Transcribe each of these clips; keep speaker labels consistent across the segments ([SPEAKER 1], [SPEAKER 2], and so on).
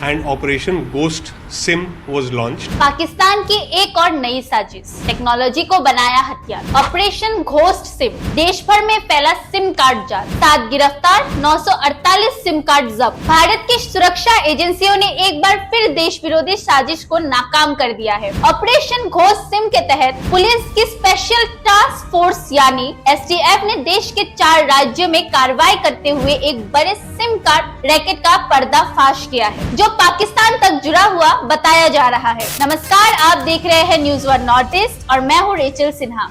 [SPEAKER 1] and Operation Ghost SIM was launched.
[SPEAKER 2] Pakistan की एक और नई साजिश, टेक्नोलॉजी को बनाया हथियार। ऑपरेशन घोस्ट सिम, देश भर में फैला सिम कार्ड जाल, 7 गिरफ्तार, 948 सिम कार्ड जब्त। भारत की सुरक्षा एजेंसियों ने एक बार फिर देश विरोधी साजिश को नाकाम कर दिया है। ऑपरेशन घोस्ट सिम के तहत पुलिस की स्पेशल टास्क फोर्स यानी STF ने देश के 4 राज्यों में कार्रवाई करते हुए एक बड़े सिम कार्ड रैकेट का पर्दाफाश किया है, जो पाकिस्तान तक जुड़ा हुआ बताया जा रहा है। नमस्कार, आप देख रहे हैं न्यूज़ 1 नॉर्थ ईस्ट और मैं हूं रेचल सिन्हा।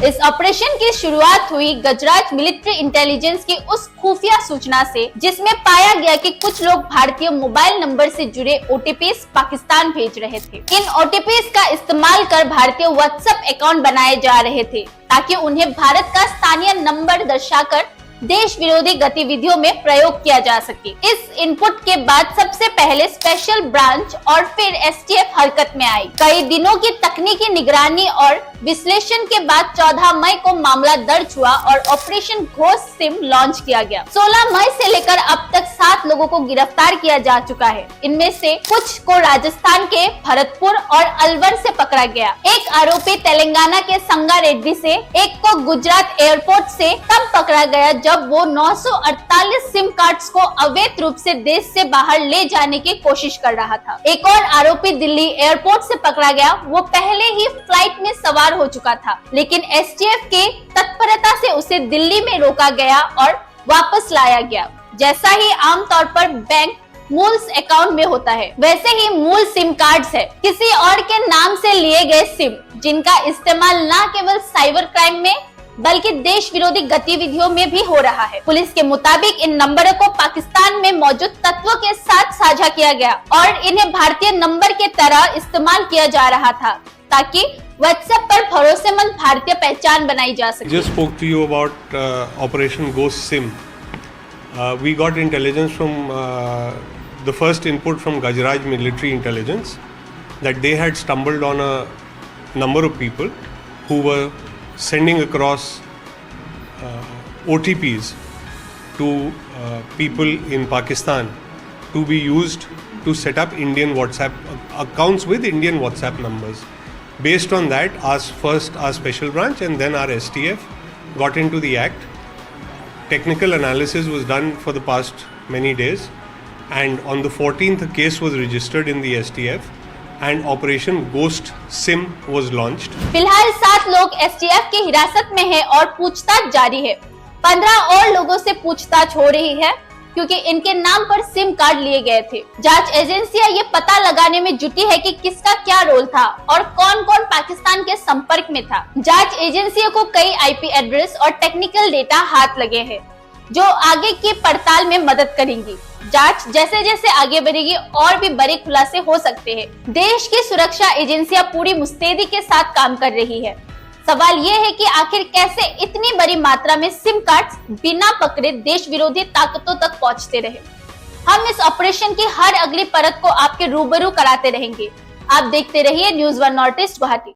[SPEAKER 2] इस ऑपरेशन की शुरुआत हुई गजराज मिलिट्री इंटेलिजेंस की उस खुफिया सूचना से, जिसमें पाया गया कि कुछ लोग भारतीय मोबाइल नंबर से जुड़े OTPs पाकिस्तान भेज रहे थे। इन OTPs का इस्तेमाल कर भारतीय WhatsApp अकाउंट बनाए जा रहे थे, ताकि उन्हें भारत का स्थानीय नंबर दर्शाकर देश विरोधी गतिविधियों में प्रयोग किया जा सके। इस इनपुट के बाद सबसे पहले स्पेशल ब्रांच और फिर STF हरकत में आई। कई दिनों की तकनीकी निगरानी और विश्लेषण के बाद 14 मई को मामला दर्ज हुआ और ऑपरेशन घोस्ट सिम लॉन्च किया गया। 16 मई से लेकर अब तक 7 लोगों को गिरफ्तार किया जा चुका है। इनमें से कुछ को राजस्थान के भरतपुर और अलवर से पकड़ा गया। एक आरोपी तेलंगाना के संगारेड्डी से, एक को गुजरात एयरपोर्ट से तब पकड़ा गया जब वो 948 सिम कार्ड्स को अवैध रूप से देश से बाहर ले जाने की कोशिश कर रहा था। एक और आरोपी दिल्ली एयरपोर्ट से पकड़ा गया। वो पहले ही फ्लाइट में सवार हो चुका था, लेकिन STF के तत्परता से उसे दिल्ली में रोका गया और वापस लाया गया। जैसा ही आमतौर पर बैंक मूल अकाउंट में होता है, वैसे ही मूल सिम कार्ड्स है किसी और के नाम से लिए गए सिम, जिनका इस्तेमाल न केवल साइबर क्राइम में बल्कि देश विरोधी गतिविधियों में भी हो रहा है। पुलिस के मुताबिक इन नंबरों को पाकिस्तान में मौजूद तत्वों के साथ साझा किया गया और इन्हें भारतीय नंबर के तरह इस्तेमाल किया जा रहा था, ताकि WhatsApp पर भरोसेमंद भारतीय पहचान बनाई जा सके।
[SPEAKER 1] Just spoke to you about Operation Ghost SIM. We got intelligence from the first input from Gajraj Military Intelligence that they had stumbled on a number of people who were sending across OTPs to people in Pakistan to be used to set up Indian WhatsApp accounts with Indian WhatsApp numbers. Based on that, our special branch and then our STF got into the act. Technical analysis was done for the past many days, and on the 14th a case was registered in the STF and Operation Ghost SIM was launched.
[SPEAKER 2] फिलहाल 7 लोग STF की हिरासत में हैं और पूछताछ जारी है। 15 और लोगों से पूछताछ हो रही है, क्योंकि इनके नाम पर सिम कार्ड लिए गए थे। जांच एजेंसियां ये पता लगाने में जुटी है कि किसका क्या रोल था और कौन कौन पाकिस्तान के संपर्क में था। जांच एजेंसियों को कई IP एड्रेस और टेक्निकल डेटा हाथ लगे हैं, जो आगे की पड़ताल में मदद करेंगी। जांच जैसे जैसे आगे बढ़ेगी और भी बड़े खुलासे हो सकते हैं। देश की सुरक्षा एजेंसियां पूरी मुस्तैदी के साथ काम कर रही है। सवाल ये है कि आखिर कैसे इतनी बड़ी मात्रा में सिम कार्ड्स बिना पकड़े देश विरोधी ताकतों तक पहुंचते रहे। हम इस ऑपरेशन की हर अगली परत को आपके रूबरू कराते रहेंगे। आप देखते रहिए न्यूज़ 1 नॉर्थ ईस्ट गुवाहाटी।